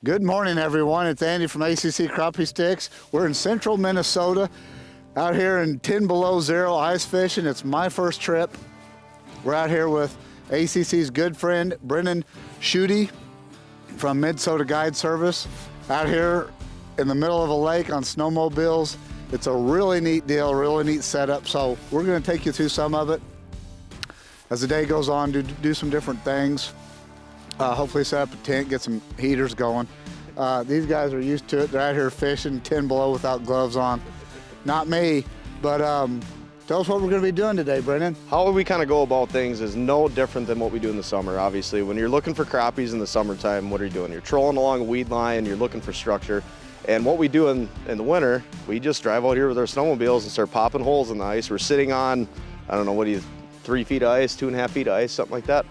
Good morning, everyone. It's Andy from ACC Crappie Sticks. We're in Central Minnesota, out here in 10 below zero ice fishing. It's my first trip. We're out here with ACC's good friend, Brennan Schuette from Mid-Sota Guide Service, out here in the middle of a lake on snowmobiles. It's a really neat deal, really neat setup. So we're gonna take you through some of it. As the day goes on, do some different things. Hopefully set up a tent, get some heaters going. These guys are used to it. They're out here fishing 10 below without gloves on. Not me, but tell us what we're gonna be doing today, Brennan. How we kind of go about things is no different than what we do in the summer. Obviously, when you're looking for crappies in the summertime, what are you doing? You're trolling along a weed line, you're looking for structure. And what we do in the winter, we just drive out here with our snowmobiles and start popping holes in the ice. We're sitting on, I don't know, 3 feet of ice, 2.5 feet of ice, something like that.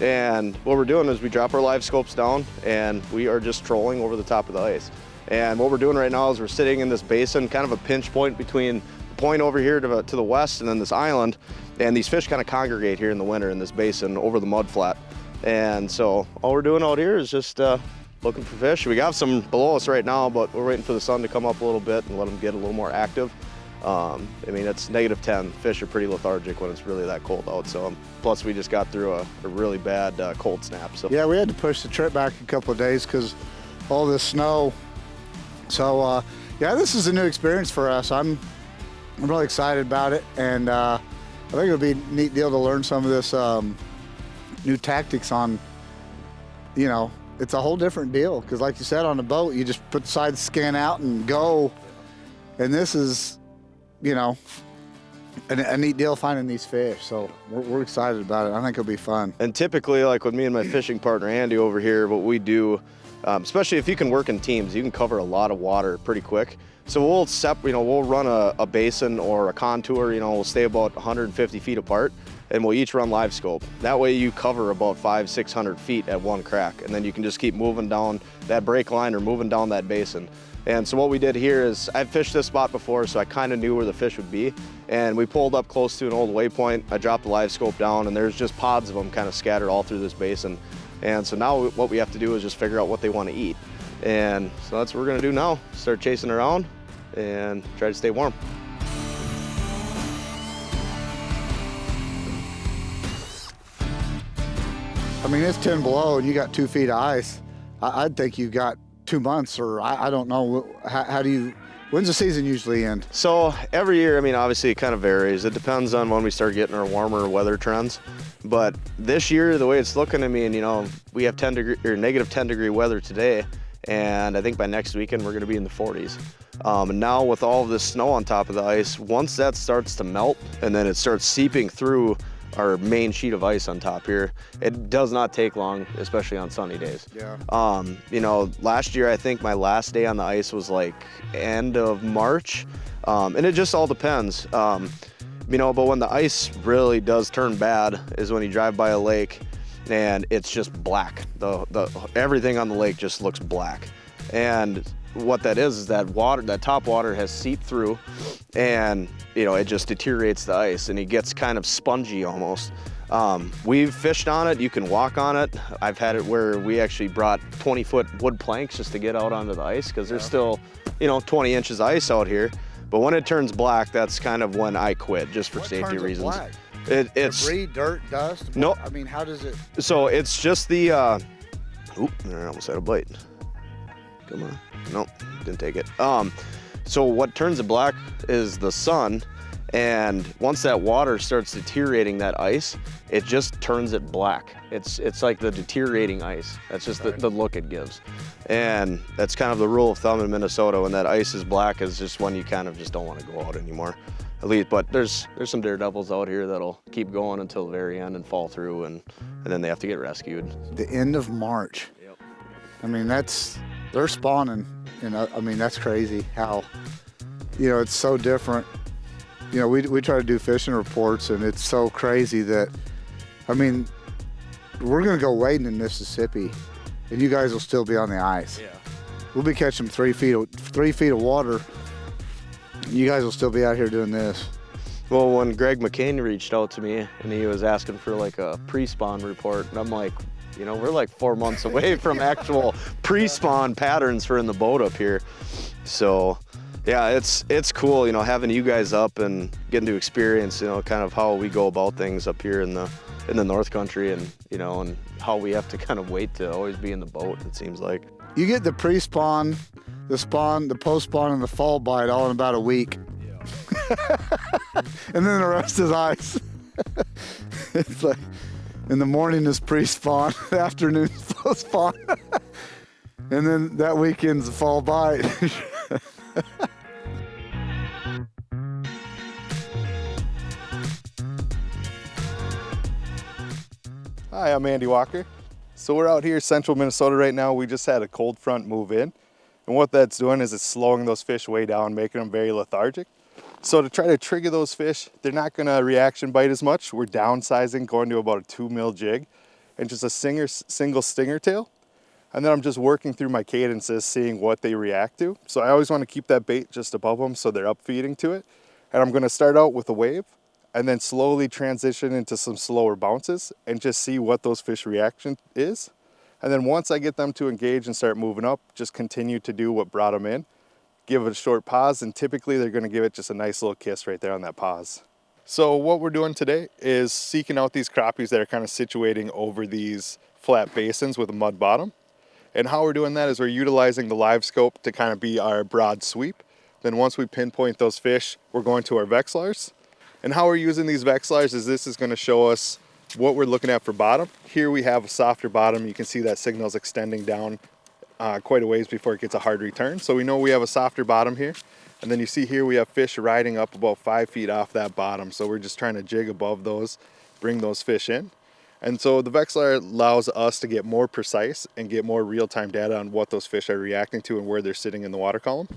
And what we're doing is we drop our LiveScopes down and we are just trolling over the top of the ice. And what we're doing right now is we're sitting in this basin, kind of a pinch point between the point over here to the west and then this island. And these fish kind of congregate here in the winter in this basin over the mud flat. And so all we're doing out here is just looking for fish. We got some below us right now, but we're waiting for the sun to come up a little bit and let them get a little more active. I mean, it's -10. Fish are pretty lethargic when it's really that cold out. So plus we just got through a really bad cold snap. So yeah, we had to push the trip back a couple of days because all this snow. So yeah, this is a new experience for us. I'm really excited about it, and I think it'll be a neat deal to learn some of this new tactics on. You know, it's a whole different deal because, like you said, on the boat you just put the side scan out and go, and this is, you know, a neat deal finding these fish. So we're excited about it. I think it'll be fun. And typically, like with me and my fishing partner Andy over here, what we do, especially if you can work in teams, you can cover a lot of water pretty quick. So we'll run a basin or a contour. We'll stay about 150 feet apart, and we'll each run LiveScope. That way you cover about 500-600 feet at one crack, and then you can just keep moving down that break line or moving down that basin. And so what we did here is, I've fished this spot before, so I kind of knew where the fish would be. And we pulled up close to an old waypoint. I dropped the LiveScope down, and there's just pods of them kind of scattered all through this basin. And so now what we have to do is just figure out what they want to eat. And so that's what we're gonna do now. Start chasing around and try to stay warm. I mean, it's 10 below and you got 2 feet of ice. I'd think you've got 2 months, or I don't know. When's the season usually end? So every year, I mean, obviously it kind of varies. It depends on when we start getting our warmer weather trends. But this year, the way it's looking, I mean, we have -10 degree weather today, and I think by next weekend we're going to be in the 40s. And now with all of this snow on top of the ice, once that starts to melt and then it starts seeping through our main sheet of ice on top here, it does not take long, especially on sunny days. Yeah. Last year I think my last day on the ice was like end of March, and it just all depends. But when the ice really does turn bad is when you drive by a lake and it's just black. Everything on the lake just looks black, and what that is that top water has seeped through, and it just deteriorates the ice and it gets kind of spongy almost. We've fished on it, you can walk on it. I've had it where we actually brought 20-foot wood planks just to get out onto the ice because there's still 20 inches of ice out here. But when it turns black, that's kind of when I quit, just for safety reasons. Black? It's debris, dirt, dust? No. I mean, how does it? So it's just the, oop, I almost had a bite. Come on. Nope, didn't take it. So what turns it black is the sun, and once that water starts deteriorating that ice, it just turns it black. It's like the deteriorating ice. That's just the look it gives. And that's kind of the rule of thumb in Minnesota. When that ice is black is just when you kind of just don't want to go out anymore. At least, but there's some daredevils out here that'll keep going until the very end and fall through, and then they have to get rescued. The end of March. Yep. I mean, they're spawning. I mean, that's crazy how, it's so different. We try to do fishing reports, and it's so crazy that, I mean, we're gonna go wading in Mississippi, and you guys will still be on the ice. Yeah. We'll be catching 3 feet of water. You guys will still be out here doing this. Well, when Greg McCain reached out to me and he was asking for like a pre-spawn report, and I'm like, You know, we're like 4 months away from actual pre-spawn patterns for in the boat up here. So yeah, it's cool, you know, having you guys up and getting to experience, you know, kind of how we go about things up here in the North Country, and you know, and how we have to kind of wait to always be in the boat, it seems like. You get the pre-spawn, the spawn, the post-spawn, and the fall bite all in about a week. Yeah. And then the rest is ice. It's like, in the morning is pre-spawn, the afternoon is post-spawn. And then that weekend's the fall bite. Hi, I'm Andy Walker. So we're out here Central Minnesota right now. We just had a cold front move in. And what that's doing is it's slowing those fish way down, making them very lethargic. So to try to trigger those fish, they're not gonna reaction bite as much. We're downsizing, going to about a 2 mil jig and just a single stinger tail. And then I'm just working through my cadences, seeing what they react to. So I always wanna keep that bait just above them so they're up feeding to it. And I'm gonna start out with a wave and then slowly transition into some slower bounces and just see what those fish reaction is. And then once I get them to engage and start moving up, just continue to do what brought them in. Give it a short pause, and typically they're gonna give it just a nice little kiss right there on that pause. So what we're doing today is seeking out these crappies that are kind of situating over these flat basins with a mud bottom. And how we're doing that is we're utilizing the LiveScope to kind of be our broad sweep. Then once we pinpoint those fish, we're going to our Vexilars. And how we're using these Vexilars is this is gonna show us what we're looking at for bottom. Here we have a softer bottom. You can see that signal is extending down quite a ways before it gets a hard return. So we know we have a softer bottom here. And then you see here we have fish riding up about 5 feet off that bottom. So we're just trying to jig above those, bring those fish in. And so the Vexilar allows us to get more precise and get more real-time data on what those fish are reacting to and where they're sitting in the water column.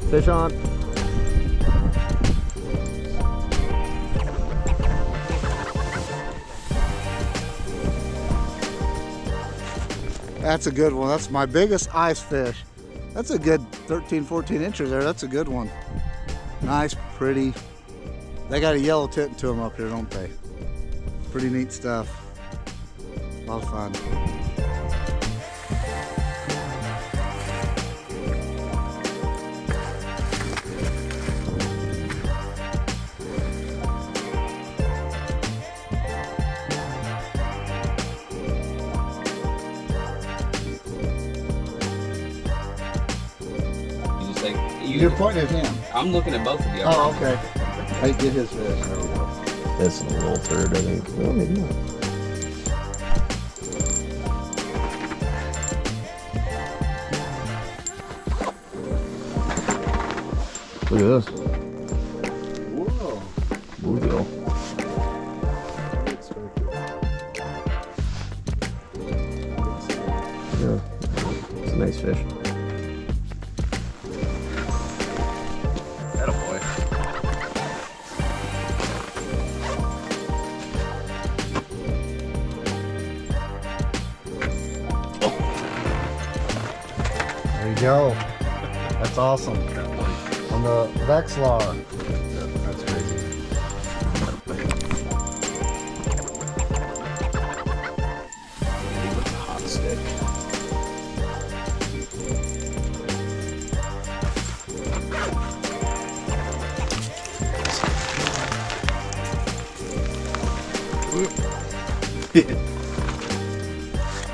Fish on. That's a good one. That's my biggest ice fish. That's a good 13, 14 inches there. That's a good one. Nice, pretty. They got a yellow tint to them up here, don't they? Pretty neat stuff. A lot of fun. You're pointing at him. I'm looking at both of you. Oh, okay. Hey, get his fish. There we go. That's a little turd, I think. Well, maybe not. Look at this. Whoa. Bluegill. Yeah, it's a nice fish. There you go. That's awesome. On the Vexilar. Yeah, that's crazy. Maybe with a hot stick.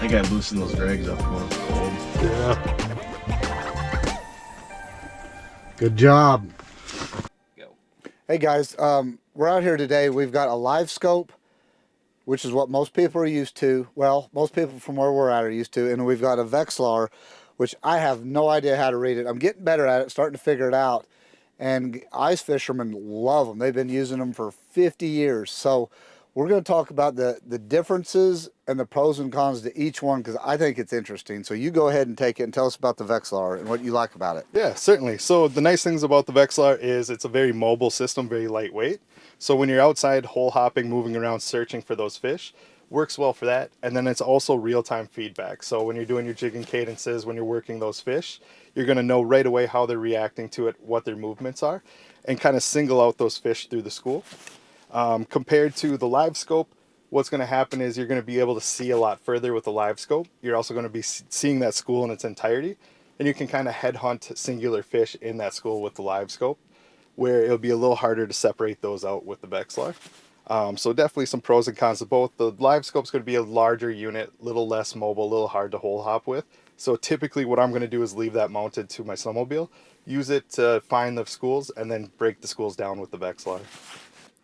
I gotta loosen those drags up when it's cold. Yeah. Good job. Go. Hey guys, we're out here today. We've got a LiveScope, which is what most people are used to. Well, most people from where we're at are used to. And we've got a Vexilar, which I have no idea how to read it. I'm getting better at it, starting to figure it out. And ice fishermen love them. They've been using them for 50 years. So we're going to talk about the differences and the pros and cons to each one, because I think it's interesting. So you go ahead and take it and tell us about the Vexilar and what you like about it. Yeah, certainly. So the nice things about the Vexilar is it's a very mobile system, very lightweight. So when you're outside hole hopping, moving around, searching for those fish, works well for that. And then it's also real-time feedback. So when you're doing your jigging cadences, when you're working those fish, you're going to know right away how they're reacting to it, what their movements are, and kind of single out those fish through the school. Compared to the LiveScope, what's going to happen is you're going to be able to see a lot further with the LiveScope. You're also going to be seeing that school in its entirety, and you can kind of headhunt singular fish in that school with the LiveScope, where it'll be a little harder to separate those out with the Vexilar. So definitely some pros and cons of both. The LiveScope's going to be a larger unit, a little less mobile, a little hard to hole hop with. So typically what I'm going to do is leave that mounted to my snowmobile, use it to find the schools, and then break the schools down with the Vexilar.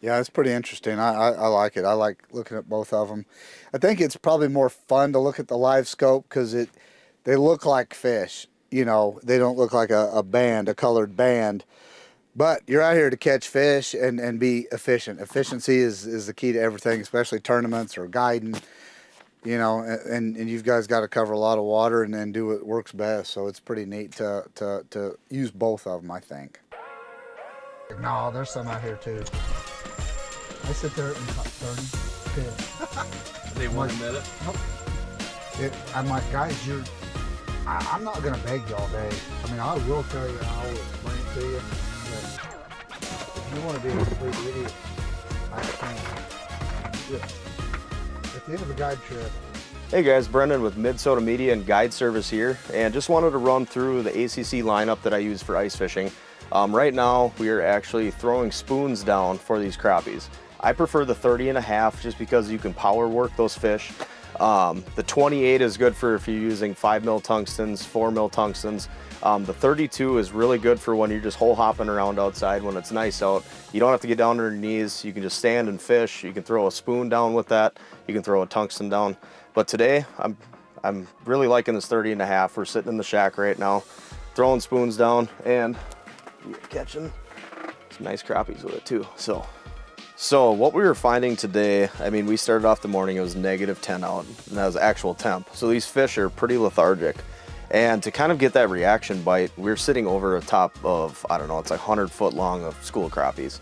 Yeah, it's pretty interesting. I like it. I like looking at both of them. I think it's probably more fun to look at the LiveScope because they look like fish. You know, they don't look like a band, a colored band. But you're out here to catch fish and be efficient. Efficiency is the key to everything, especially tournaments or guiding. You know, and you guys got to cover a lot of water and do what works best. So it's pretty neat to use both of them, I think. No, there's some out here too. I sit there and turn fish. They won't admit it? Nope. I'm like, guys, I'm not going to beg you all day. I mean, I will tell you, I will explain it to you. But if you want to be a complete idiot, I can't. At the end of a guide trip. Hey guys, Brennan with Mid-Sota Media and Guide Service here, and just wanted to run through the ACC lineup that I use for ice fishing. Right now, we are actually throwing spoons down for these crappies. I prefer the 30.5 just because you can power work those fish. The 28 is good for if you're using 5mm tungstens, 4mm tungstens. The 32 is really good for when you're just hole hopping around outside when it's nice out. You don't have to get down to your knees. You can just stand and fish. You can throw a spoon down with that. You can throw a tungsten down. But today, I'm really liking this 30.5. We're sitting in the shack right now, throwing spoons down, and we're catching some nice crappies with it too. So what we were finding today, I mean, we started off the morning, it was -10 out, and that was actual temp. So these fish are pretty lethargic. And to kind of get that reaction bite, we're sitting over a top of, I don't know, it's like 100 foot long of school crappies.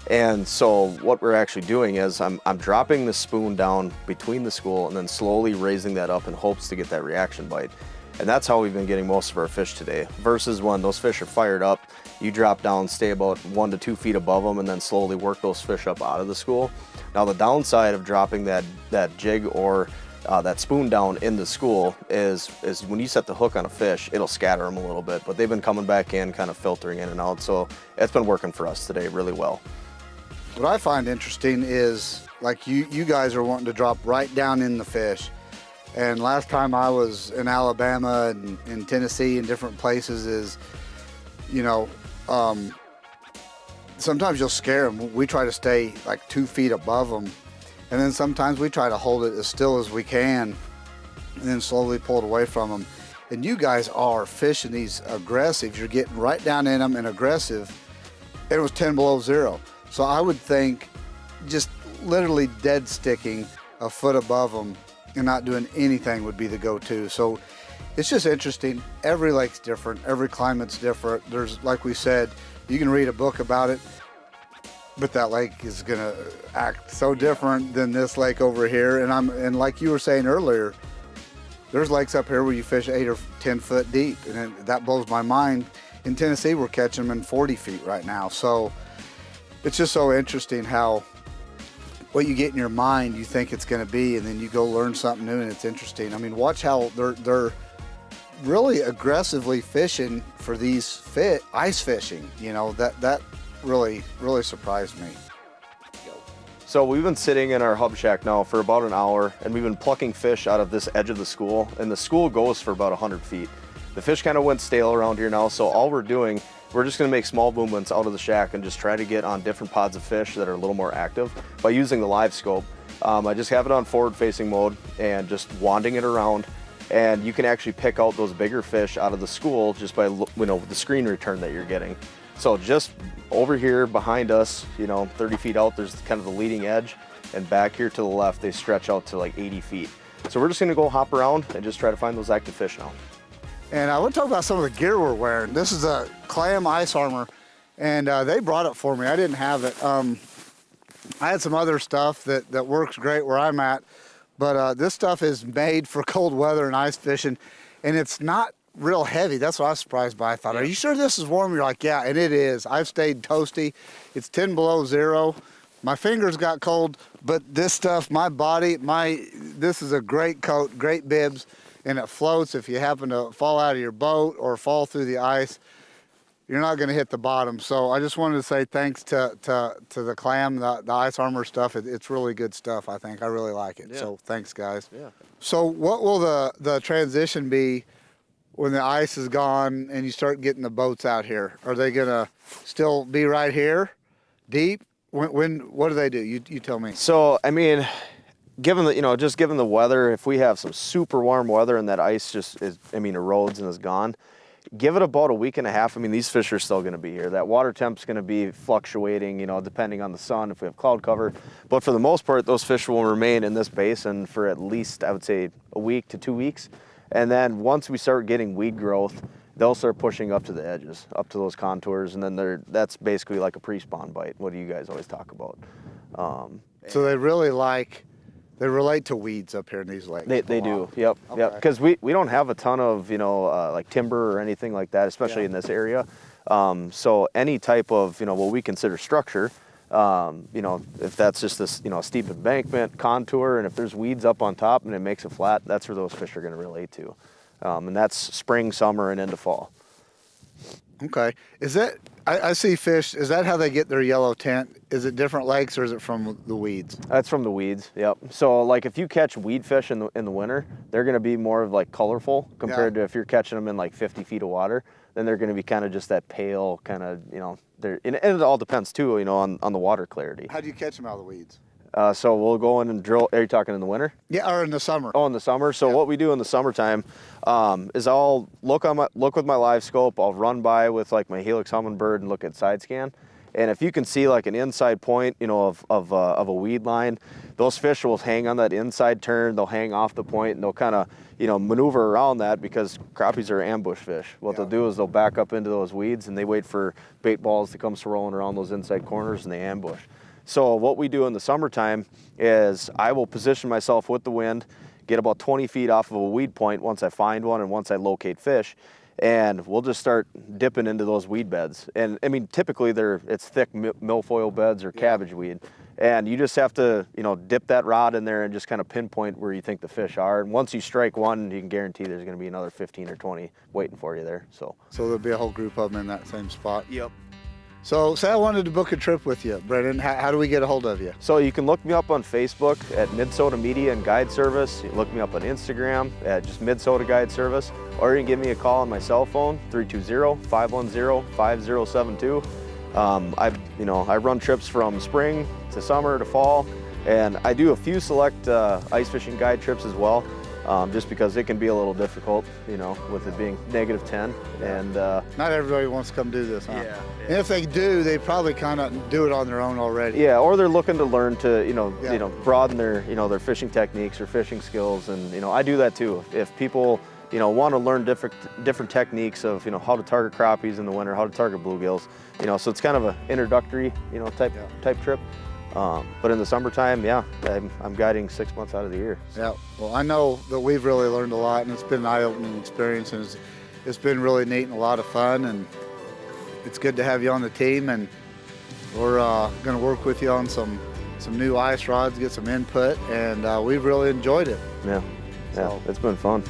And so what we're actually doing is I'm dropping the spoon down between the school and then slowly raising that up in hopes to get that reaction bite. And that's how we've been getting most of our fish today, versus when those fish are fired up, you drop down, stay about 1 to 2 feet above them, and then slowly work those fish up out of the school. Now the downside of dropping that jig or that spoon down in the school is when you set the hook on a fish, it'll scatter them a little bit, but they've been coming back in, kind of filtering in and out, so it's been working for us today really well. What I find interesting is, like you guys are wanting to drop right down in the fish. And last time I was in Alabama and in Tennessee and different places is, you know, sometimes you'll scare them. We try to stay like 2 feet above them. And then sometimes we try to hold it as still as we can and then slowly pull it away from them. And you guys are fishing these aggressive. You're getting right down in them and aggressive. And it was 10 below zero. So I would think just literally dead sticking a foot above them and not doing anything would be the go-to. So it's just interesting. Every lake's different. Every climate's different. There's, like we said, you can read a book about it, but that lake is gonna act so different than this lake over here. And like you were saying earlier, there's lakes up here where you fish 8 or 10 foot deep, and that blows my mind. In Tennessee, we're catching them in 40 feet right now. So it's just so interesting how what you get in your mind, you think it's going to be, and then you go learn something new, and it's interesting. I mean, watch how they're really aggressively fishing for these ice fishing. You know, that really surprised me. So we've been sitting in our hub shack now for about an hour, and we've been plucking fish out of this edge of the school, and the school goes for about 100 feet. The fish kind of went stale around here now, so all we're doing, we're just going to make small movements out of the shack and just try to get on different pods of fish that are a little more active by using the LiveScope. I just have it on forward-facing mode and just wanding it around, and you can actually pick out those bigger fish out of the school just by, you know, the screen return that you're getting. So just over here behind us, you know, 30 feet out, there's kind of the leading edge, and back here to the left, they stretch out to like 80 feet. So we're just going to go hop around and just try to find those active fish now. And I want to talk about some of the gear we're wearing. This is a clam ice armor, and they brought it for me. I didn't have it. I had some other stuff that works great where I'm at, But this stuff is made for cold weather and ice fishing, and it's not real heavy. That's what I was surprised by. I thought, are you sure this is warm? You're like, yeah, and it is. I've stayed toasty. It's 10 below zero. My fingers got cold, but this stuff, my body, this is a great coat, great bibs, and it floats. If you happen to fall out of your boat or fall through the ice, you're not going to hit the bottom. So I just wanted to say thanks to the Clam, the Ice Armor stuff. It's really good stuff, I think. I really like it. Yeah. So thanks, guys. Yeah. So what will the transition be when the ice is gone and you start getting the boats out here? Are they going to still be right here, deep? What do they do? You tell me. So, I mean, given the, just given the weather, if we have some super warm weather and that ice just erodes and is gone, give it about a week and a half. I mean, these fish are still going to be here. That water temp's going to be fluctuating, depending on the sun, if we have cloud cover. But for the most part, those fish will remain in this basin for at least, I would say, a week to 2 weeks. And then once we start getting weed growth, they'll start pushing up to the edges, up to those contours, and then that's basically like a pre-spawn bite. What do you guys always talk about? So they relate to weeds up here in these lakes. They do, yep, Okay. yep. Because we don't have a ton of, like timber or anything like that, especially in this area. So any type of, what we consider structure, if that's just this, steep embankment, contour, and if there's weeds up on top and it makes it flat, that's where those fish are going to relate to. And that's spring, summer, and into fall. Okay. Is that, I see fish, is that how they get their yellow tint? Is it different lakes or is it from the weeds? That's from the weeds, yep. So like if you catch weed fish in the winter, they're going to be more of like colorful compared to if you're catching them in like 50 feet of water, then they're going to be kind of just that pale kind of, and it all depends too, on the water clarity. How do you catch them out of the weeds? So we'll go in and drill. Are you talking in the winter? Yeah, or in the summer. Oh, in the summer. So what we do in the summertime is I'll look with my LiveScope. I'll run by with like my Helix Humminbird and look at side scan. And if you can see like an inside point, of a weed line, those fish will hang on that inside turn. They'll hang off the point and they'll kind of maneuver around that because crappies are ambush fish. What they'll do is they'll back up into those weeds and they wait for bait balls to come swirling around those inside corners and they ambush. So what we do in the summertime is I will position myself with the wind, get about 20 feet off of a weed point once I find one and once I locate fish, and we'll just start dipping into those weed beds. And I mean, typically it's thick milfoil beds or cabbage weed. And you just have to, dip that rod in there and just kind of pinpoint where you think the fish are. And once you strike one, you can guarantee there's going to be another 15 or 20 waiting for you there. So there'll be a whole group of them in that same spot. Yep. So say I wanted to book a trip with you, Brennan. How do we get a hold of you? So you can look me up on Facebook at Mid-Sota Media and Guide Service. You can look me up on Instagram at just Mid-Sota Guide Service, or you can give me a call on my cell phone, 320-510-5072. I run trips from spring to summer to fall, and I do a few select ice fishing guide trips as well. Just because it can be a little difficult, with it being -10. And not everybody wants to come do this, huh? Yeah. And if they do, they probably kind of do it on their own already. Yeah, or they're looking to learn to, broaden their, their fishing techniques or fishing skills, and I do that too. If people, want to learn different techniques of, how to target crappies in the winter, how to target bluegills, so it's kind of an introductory, type trip. But in the summertime, I'm guiding 6 months out of the year. So. Yeah, well, I know that we've really learned a lot, and it's been an eye-opening experience, and it's been really neat and a lot of fun, and it's good to have you on the team, and we're going to work with you on some new ice rods, get some input, and we've really enjoyed it. Yeah, So, it's been fun.